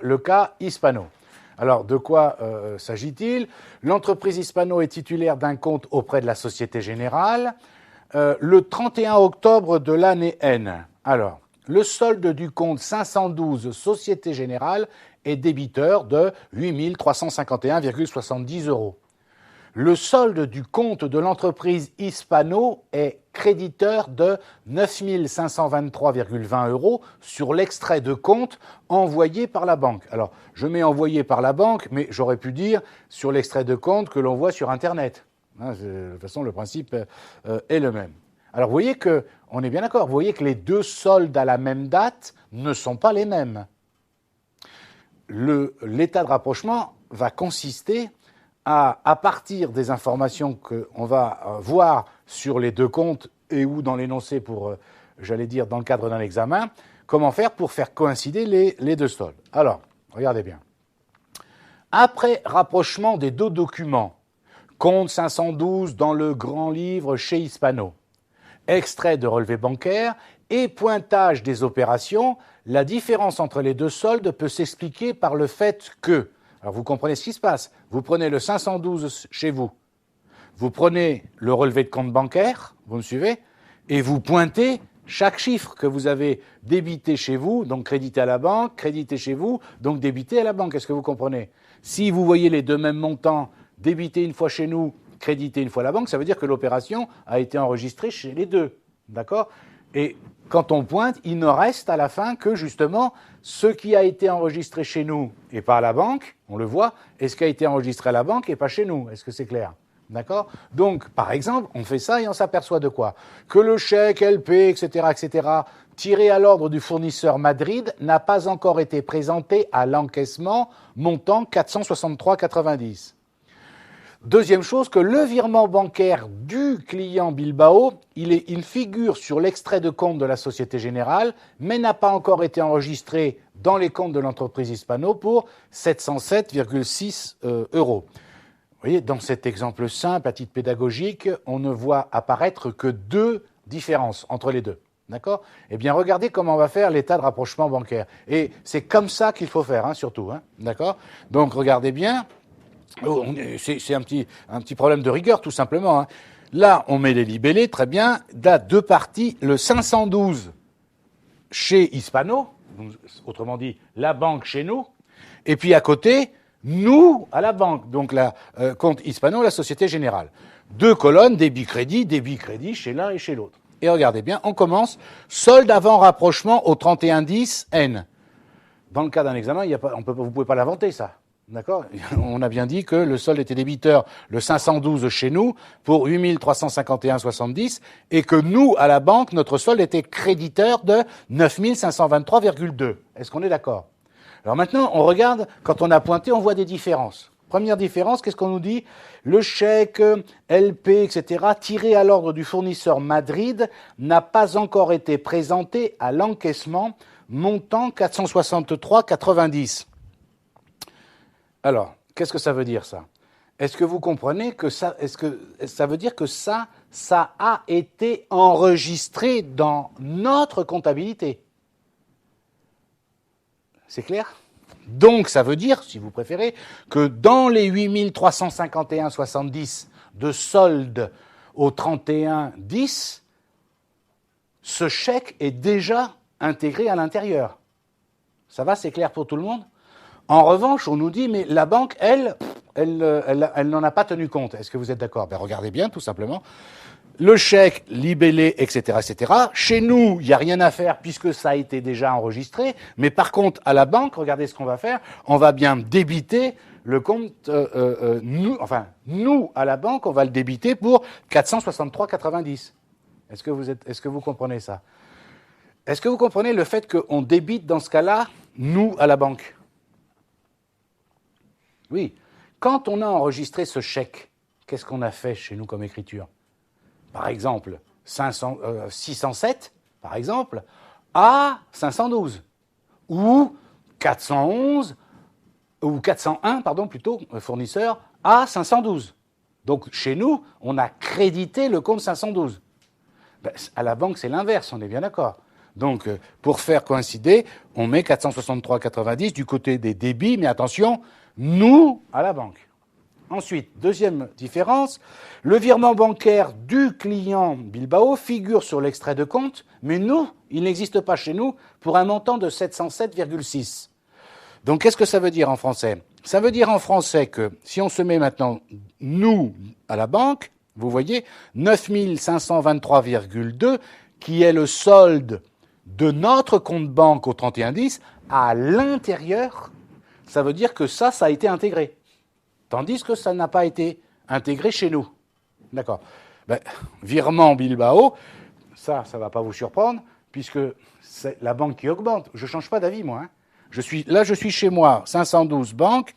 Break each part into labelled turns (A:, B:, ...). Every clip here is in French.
A: le cas Hispano. Alors, de quoi s'agit-il? L'entreprise Hispano est titulaire d'un compte auprès de la Société Générale le 31 octobre de l'année N. Alors, le solde du compte 512 Société Générale est débiteur de 8 351,70 €. Le solde du compte de l'entreprise Hispano est créditeur de 9 523,20 € sur l'extrait de compte envoyé par la banque. Alors, je mets envoyé par la banque, mais j'aurais pu dire sur l'extrait de compte que l'on voit sur Internet. De toute façon, le principe est le même. Alors, vous voyez qu'on est bien d'accord, vous voyez que les deux soldes à la même date ne sont pas les mêmes. L'état de rapprochement va consister à partir des informations qu'on va voir sur les deux comptes et ou dans l'énoncé pour, j'allais dire, dans le cadre d'un examen, comment faire pour faire coïncider les deux soldes. Alors, regardez bien. Après rapprochement des deux documents, compte 512 dans le grand livre chez Hispano, extrait de relevé bancaire et pointage des opérations, la différence entre les deux soldes peut s'expliquer par le fait que, alors vous comprenez ce qui se passe, vous prenez le 512 chez vous, vous prenez le relevé de compte bancaire, vous me suivez, et vous pointez chaque chiffre que vous avez débité chez vous, donc crédité à la banque, crédité chez vous, donc débité à la banque. Est-ce que vous comprenez? Si vous voyez les deux mêmes montants débité une fois chez nous, crédité une fois à la banque, ça veut dire que l'opération a été enregistrée chez les deux. D'accord? Et quand on pointe, il ne reste à la fin que justement ce qui a été enregistré chez nous et pas à la banque, on le voit, et ce qui a été enregistré à la banque et pas chez nous. Est-ce que c'est clair? D'accord? Donc, par exemple, on fait ça et on s'aperçoit de quoi? Que le chèque LP, etc., tiré à l'ordre du fournisseur Madrid, n'a pas encore été présenté à l'encaissement montant 463,90. Deuxième chose, que le virement bancaire du client Bilbao, il figure sur l'extrait de compte de la Société Générale, mais n'a pas encore été enregistré dans les comptes de l'entreprise Hispano pour 707,6 €. Vous voyez, dans cet exemple simple, à titre pédagogique, on ne voit apparaître que deux différences entre les deux. D'accord? Eh bien, regardez comment on va faire l'état de rapprochement bancaire. Et c'est comme ça qu'il faut faire, surtout. D'accord? Donc, regardez bien. C'est un petit problème de rigueur, tout simplement. Là, on met les libellés, très bien. Là, deux parties. Le 512 chez Hispano, autrement dit, la banque chez nous. Et puis, à côté, nous à la banque. Donc, compte Hispano, la Société Générale. Deux colonnes, débit-crédit chez l'un et chez l'autre. Et regardez bien, on commence. Solde avant rapprochement au 31-10 N. Dans le cas d'un examen, vous ne pouvez pas l'inventer, ça. D'accord? On a bien dit que le solde était débiteur le 512 chez nous pour 8 351,70 et que nous, à la banque, notre solde était créditeur de 9 523,2. Est-ce qu'on est d'accord? Alors maintenant, on regarde, quand on a pointé, on voit des différences. Première différence, qu'est-ce qu'on nous dit? Le chèque, LP, etc., tiré à l'ordre du fournisseur Madrid, n'a pas encore été présenté à l'encaissement, montant 463,90. Alors, qu'est-ce que ça veut dire, ça? Est-ce que vous comprenez que ça, est-ce que ça veut dire que ça a été enregistré dans notre comptabilité? C'est clair? Donc, ça veut dire, si vous préférez, que dans les 8 351,70 de solde au 31-10, ce chèque est déjà intégré à l'intérieur. Ça va, c'est clair pour tout le monde? En revanche, on nous dit, mais la banque, elle n'en a pas tenu compte. Est-ce que vous êtes d'accord? Regardez bien, tout simplement. Le chèque, libellé, etc., etc. Chez nous, il n'y a rien à faire puisque ça a été déjà enregistré. Mais par contre, à la banque, regardez ce qu'on va faire. On va bien débiter le compte, nous, à la banque, on va le débiter pour 463,90. Est-ce que vous comprenez ça? Est-ce que vous comprenez le fait qu'on débite dans ce cas-là, nous, à la banque? Oui. Quand on a enregistré ce chèque, qu'est-ce qu'on a fait chez nous comme écriture? Par exemple, 607, par exemple, à 512. Ou 411, ou 401, pardon, plutôt, fournisseur, à 512. Donc, chez nous, on a crédité le compte 512. À la banque, c'est l'inverse, on est bien d'accord. Donc, pour faire coïncider, on met 463,90 du côté des débits, mais attention, nous, à la banque. Ensuite, deuxième différence, le virement bancaire du client Bilbao figure sur l'extrait de compte, mais nous, il n'existe pas chez nous pour un montant de 707,6. Donc, qu'est-ce que ça veut dire en français? Ça veut dire en français que si on se met maintenant, nous, à la banque, vous voyez, 9523,2, qui est le solde de notre compte banque au 31-10, à l'intérieur, ça veut dire que ça a été intégré. Tandis que ça n'a pas été intégré chez nous. D'accord. Ben, virement Bilbao, ça ne va pas vous surprendre, puisque c'est la banque qui augmente. Je ne change pas d'avis, moi. Hein. Je suis chez moi, 512 banques.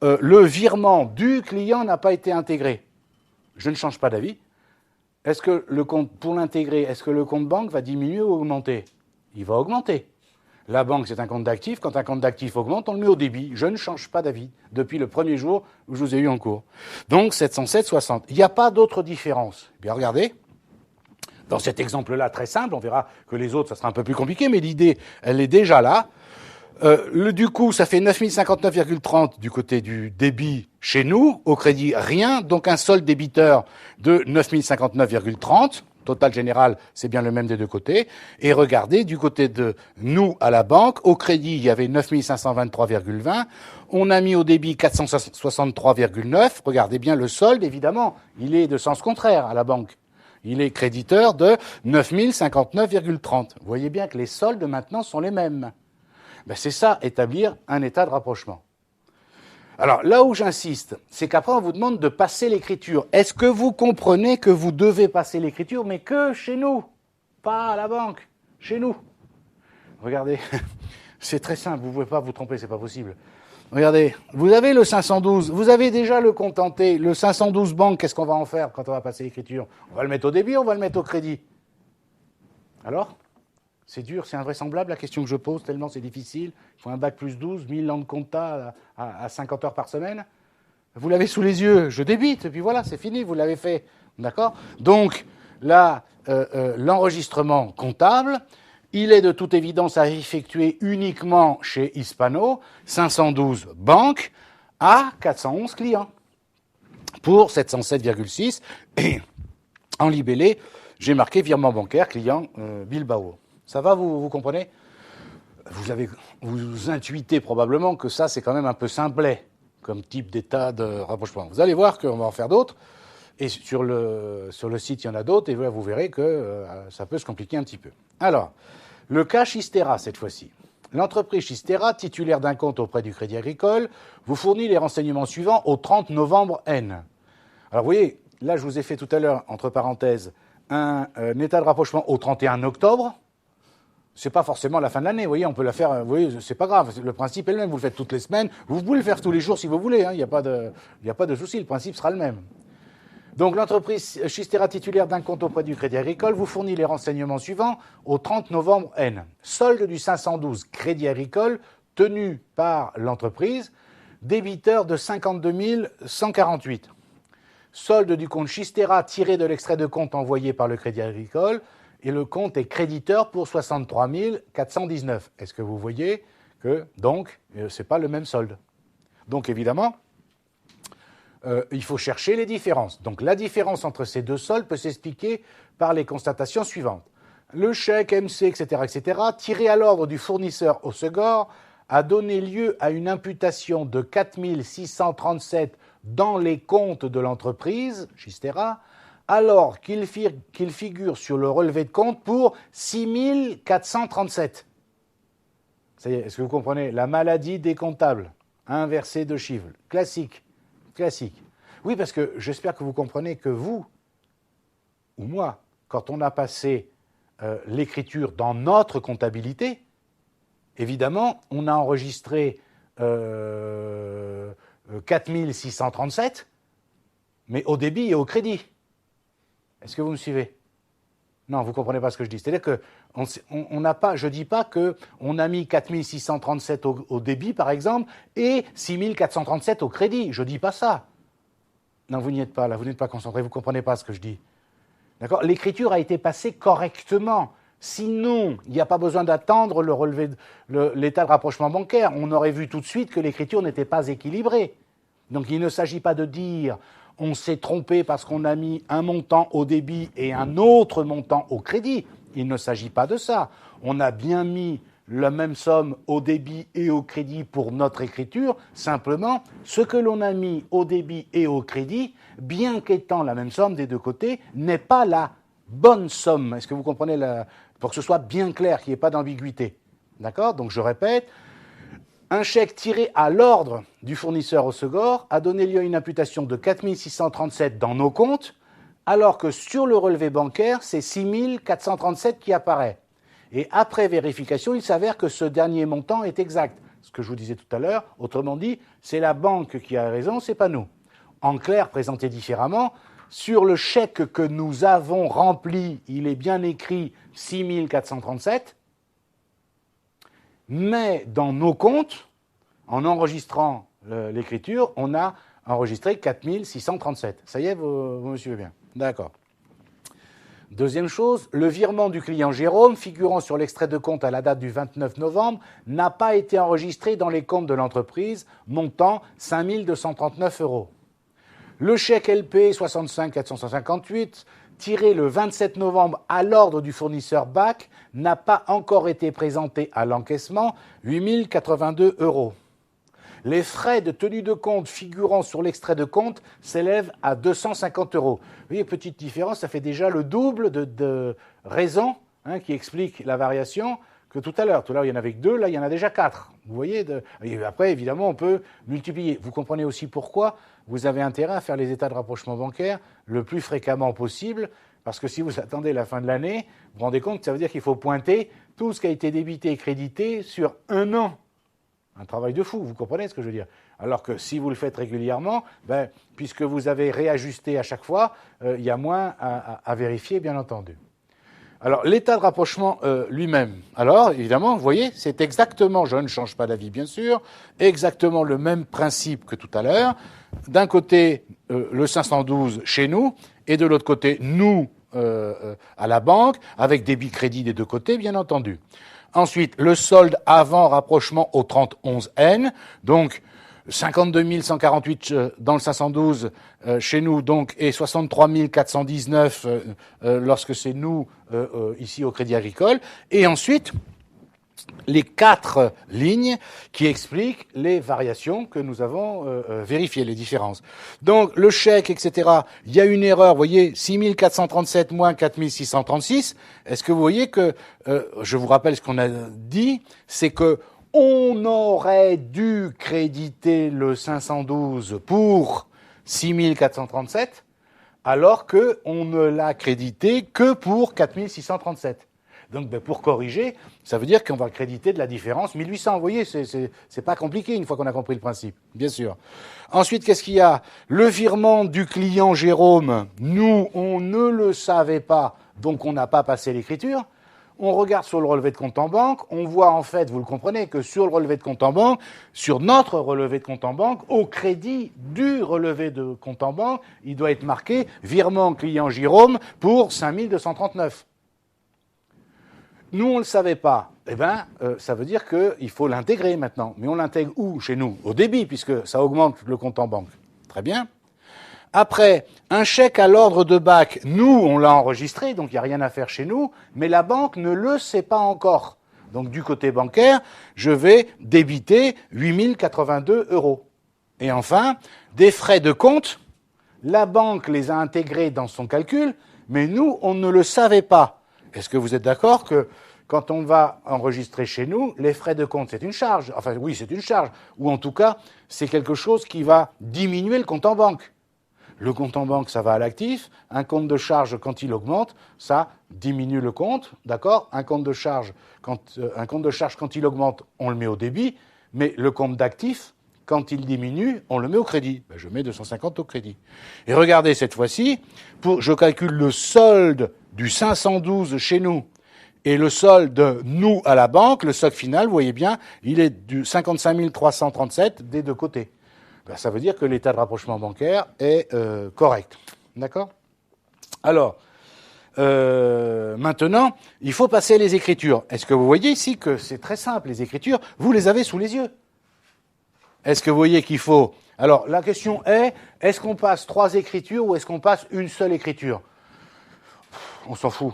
A: Le virement du client n'a pas été intégré. Je ne change pas d'avis. Est-ce que le compte, pour l'intégrer, est-ce que le compte banque va diminuer ou augmenter? Il va augmenter. La banque, c'est un compte d'actifs. Quand un compte d'actifs augmente, on le met au débit. Je ne change pas d'avis depuis le premier jour où je vous ai eu en cours. Donc, 707,60. Il n'y a pas d'autre différence. Eh bien, regardez. Dans cet exemple-là, très simple, on verra que les autres, ça sera un peu plus compliqué, mais l'idée, elle est déjà là. Du coup, ça fait 9059,30 du côté du débit chez nous. Au crédit, rien. Donc, un solde débiteur de 9059,30. Total général, c'est bien le même des deux côtés. Et regardez, du côté de nous à la banque, au crédit, il y avait 9523,20. On a mis au débit 463,9. Regardez bien le solde, évidemment. Il est de sens contraire à la banque. Il est créditeur de 9059,30. Vous voyez bien que les soldes maintenant sont les mêmes. Ben c'est ça, établir un état de rapprochement. Alors, là où j'insiste, c'est qu'après, on vous demande de passer l'écriture. Est-ce que vous comprenez que vous devez passer l'écriture, mais que chez nous, pas à la banque, chez nous? Regardez, c'est très simple, vous ne pouvez pas vous tromper, c'est pas possible. Regardez, vous avez le 512, vous avez déjà le contenté, le 512 banque, qu'est-ce qu'on va en faire quand on va passer l'écriture? On va le mettre au débit, on va le mettre au crédit. Alors? C'est dur, c'est invraisemblable la question que je pose, tellement c'est difficile. Il faut un bac plus 12, 1000 ans de compta à 50 heures par semaine. Vous l'avez sous les yeux, je débite, et puis voilà, c'est fini, vous l'avez fait. D'accord? Donc, là, l'enregistrement comptable, il est de toute évidence à effectuer uniquement chez Hispano, 512 banques, à 411 clients, pour 707,6. Et en libellé, j'ai marqué virement bancaire, client Bilbao. Ça va, vous comprenez? Vous intuitez probablement que ça, c'est quand même un peu simplet comme type d'état de rapprochement. Vous allez voir qu'on va en faire d'autres. Et sur le site, il y en a d'autres. Et vous verrez que ça peut se compliquer un petit peu. Alors, le cas Chistera, cette fois-ci. L'entreprise Chistera, titulaire d'un compte auprès du Crédit Agricole, vous fournit les renseignements suivants au 30 novembre N. Alors, vous voyez, là, je vous ai fait tout à l'heure, entre parenthèses, un état de rapprochement au 31 octobre. C'est pas forcément la fin de l'année, vous voyez, on peut la faire, vous voyez, c'est pas grave, le principe est le même, vous le faites toutes les semaines, vous pouvez le faire tous les jours si vous voulez, il n'y a pas de souci, le principe sera le même. Donc l'entreprise Chistera titulaire d'un compte auprès du Crédit Agricole vous fournit les renseignements suivants au 30 novembre N. Solde du 512 Crédit Agricole tenu par l'entreprise, débiteur de 52 148. Solde du compte Chistera tiré de l'extrait de compte envoyé par le Crédit Agricole, et le compte est créditeur pour 63 419. Est-ce que vous voyez que, donc, ce n'est pas le même solde? Donc, évidemment, il faut chercher les différences. Donc, la différence entre ces deux soldes peut s'expliquer par les constatations suivantes. Le chèque MC, etc., tiré à l'ordre du fournisseur au Segor, a donné lieu à une imputation de 4 637 dans les comptes de l'entreprise, Chistera, alors qu'il figure sur le relevé de compte pour 6 437. Ça y est, est-ce que vous comprenez? La maladie des comptables, inversée de chiffres, classique. Oui, parce que j'espère que vous comprenez que vous, ou moi, quand on a passé l'écriture dans notre comptabilité, évidemment, on a enregistré 4 637, mais au débit et au crédit. Est-ce que vous me suivez? Non, vous ne comprenez pas ce que je dis. C'est-à-dire que on n'a pas, je ne dis pas qu'on a mis 4 637 au débit, par exemple, et 6 437 au crédit. Je ne dis pas ça. Non, vous n'y êtes pas là, vous n'êtes pas concentré, vous ne comprenez pas ce que je dis. D'accord? L'écriture a été passée correctement, Sinon, il n'y a pas besoin d'attendre l'état de rapprochement bancaire. On aurait vu tout de suite que l'écriture n'était pas équilibrée. Donc il ne s'agit pas de dire on s'est trompé parce qu'on a mis un montant au débit et un autre montant au crédit. Il ne s'agit pas de ça. On a bien mis la même somme au débit et au crédit pour notre écriture. Simplement, ce que l'on a mis au débit et au crédit, bien qu'étant la même somme des deux côtés, n'est pas la bonne somme. Est-ce que vous comprenez pour que ce soit bien clair, qu'il n'y ait pas d'ambiguïté. D'accord? Donc je répète, un chèque tiré à l'ordre du fournisseur au Segor a donné lieu à une imputation de 4 637 dans nos comptes, alors que sur le relevé bancaire, c'est 6 437 qui apparaît. Et après vérification, il s'avère que ce dernier montant est exact. Ce que je vous disais tout à l'heure, autrement dit, c'est la banque qui a raison, c'est pas nous. En clair, présenté différemment, sur le chèque que nous avons rempli, il est bien écrit 6 437, mais dans nos comptes, en enregistrant l'écriture, on a enregistré 4 637. Ça y est, vous me suivez bien? D'accord. Deuxième chose, le virement du client Jérôme, figurant sur l'extrait de compte à la date du 29 novembre, n'a pas été enregistré dans les comptes de l'entreprise, montant 5 239 €. Le chèque LP 65 458, tiré le 27 novembre à l'ordre du fournisseur BAC, n'a pas encore été présenté à l'encaissement, 8 082 €. Les frais de tenue de compte figurant sur l'extrait de compte s'élèvent à 250 €. Vous voyez, petite différence, ça fait déjà le double de raisons qui expliquent la variation que tout à l'heure. Tout à l'heure, il y en avait que 2, là, il y en a déjà 4. Vous voyez Et après, évidemment, on peut multiplier. Vous comprenez aussi pourquoi vous avez intérêt à faire les états de rapprochement bancaire le plus fréquemment possible, parce que si vous attendez la fin de l'année, vous vous rendez compte que ça veut dire qu'il faut pointer tout ce qui a été débité et crédité sur un an. Un travail de fou, vous comprenez ce que je veux dire? Alors que si vous le faites régulièrement, puisque vous avez réajusté à chaque fois, il y a moins à vérifier, bien entendu. Alors, l'état de rapprochement lui-même, alors, évidemment, vous voyez, c'est exactement, je ne change pas d'avis, bien sûr, exactement le même principe que tout à l'heure. D'un côté, le 512 chez nous, et de l'autre côté, nous, à la banque, avec débit crédit des deux côtés, bien entendu. Ensuite, le solde avant rapprochement au 30/11/N, donc 52 148 dans le 512 chez nous, donc, et 63 419 lorsque c'est nous ici au Crédit Agricole. Et ensuite, les 4 lignes qui expliquent les variations que nous avons vérifiées, les différences. Donc, le chèque, etc., il y a une erreur, vous voyez, 6 437 moins 4 636. Est-ce que vous voyez que, je vous rappelle ce qu'on a dit, c'est que on aurait dû créditer le 512 pour 6 437, alors qu'on ne l'a crédité que pour 4 637. Donc, pour corriger, ça veut dire qu'on va créditer de la différence 1800. Vous voyez, c'est pas compliqué une fois qu'on a compris le principe, bien sûr. Ensuite, qu'est-ce qu'il y a? Le virement du client Jérôme, nous, on ne le savait pas, donc on n'a pas passé l'écriture. On regarde sur le relevé de compte en banque, on voit en fait, vous le comprenez, que sur le relevé de compte en banque, sur notre relevé de compte en banque, au crédit du relevé de compte en banque, il doit être marqué virement client Jérôme pour 5 239. Nous, on ne le savait pas. Ça veut dire qu'il faut l'intégrer maintenant. Mais on l'intègre où chez nous? Au débit, puisque ça augmente le compte en banque. Très bien. Après, un chèque à l'ordre de BAC, nous, on l'a enregistré, donc il n'y a rien à faire chez nous, mais la banque ne le sait pas encore. Donc du côté bancaire, je vais débiter 8 082 €. Et enfin, des frais de compte, la banque les a intégrés dans son calcul, mais nous, on ne le savait pas. Est-ce que vous êtes d'accord que quand on va enregistrer chez nous, les frais de compte, c'est une charge? Enfin, oui, c'est une charge. Ou en tout cas, c'est quelque chose qui va diminuer le compte en banque. Le compte en banque, ça va à l'actif. Un compte de charge, quand il augmente, ça diminue le compte, d'accord? Un compte de charge, quand il augmente, on le met au débit. Mais le compte d'actif, quand il diminue, on le met au crédit. Je mets 250 au crédit. Et regardez, cette fois-ci, je calcule le solde du 512 chez nous et le solde de nous à la banque. Le solde final, vous voyez bien, il est du 55 337 des deux côtés. Ça veut dire que l'état de rapprochement bancaire est correct. D'accord? Alors, maintenant, il faut passer les écritures. Est-ce que vous voyez ici que c'est très simple, les écritures, vous les avez sous les yeux? Est-ce que vous voyez qu'il faut... Alors, la question est-ce qu'on passe 3 écritures ou est-ce qu'on passe une seule écriture? On s'en fout.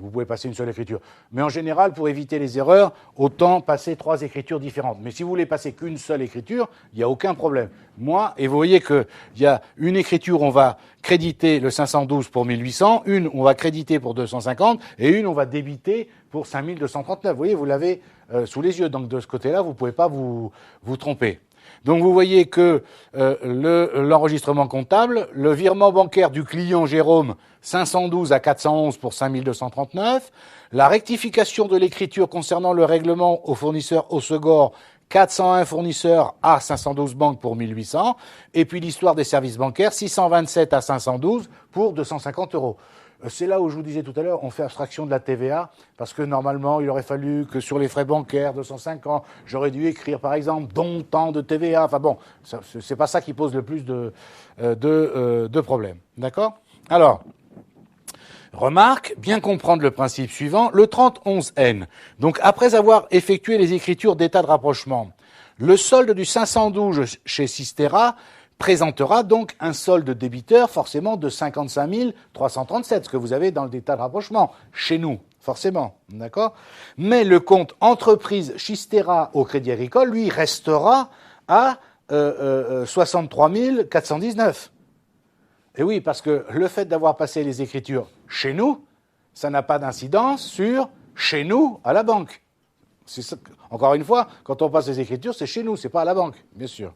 A: Vous pouvez passer une seule écriture. Mais en général, pour éviter les erreurs, autant passer 3 écritures différentes. Mais si vous voulez passer qu'une seule écriture, il n'y a aucun problème. Moi, et vous voyez qu'il y a une écriture, on va créditer le 512 pour 1800, une, on va créditer pour 250, et une, on va débiter pour 5239. Vous voyez, vous l'avez sous les yeux. Donc de ce côté-là, vous ne pouvez pas vous tromper. Donc vous voyez que l'enregistrement comptable, le virement bancaire du client Jérôme, 512 à 411 pour 5239, la rectification de l'écriture concernant le règlement au fournisseur Osegor, 401 fournisseurs à 512 banques pour 1800, et puis l'histoire des services bancaires, 627 à 512 pour 250 euros. C'est là où je vous disais tout à l'heure, on fait abstraction de la TVA, parce que normalement, il aurait fallu que sur les frais bancaires de 150, j'aurais dû écrire, par exemple, dont tant de TVA. Enfin bon, c'est pas ça qui pose le plus de problèmes. D'accord? Alors, remarque, bien comprendre le principe suivant, le 3011N. Donc, après avoir effectué les écritures d'état de rapprochement, le solde du 512 chez Sistera présentera donc un solde débiteur forcément de 55 337, ce que vous avez dans le détail de rapprochement, chez nous, forcément, d'accord? Mais le compte entreprise Sistera au Crédit Agricole, lui, restera à 63 419. Et oui, parce que le fait d'avoir passé les écritures chez nous, ça n'a pas d'incidence sur chez nous à la banque. Encore une fois, quand on passe les écritures, c'est chez nous, c'est pas à la banque, bien sûr.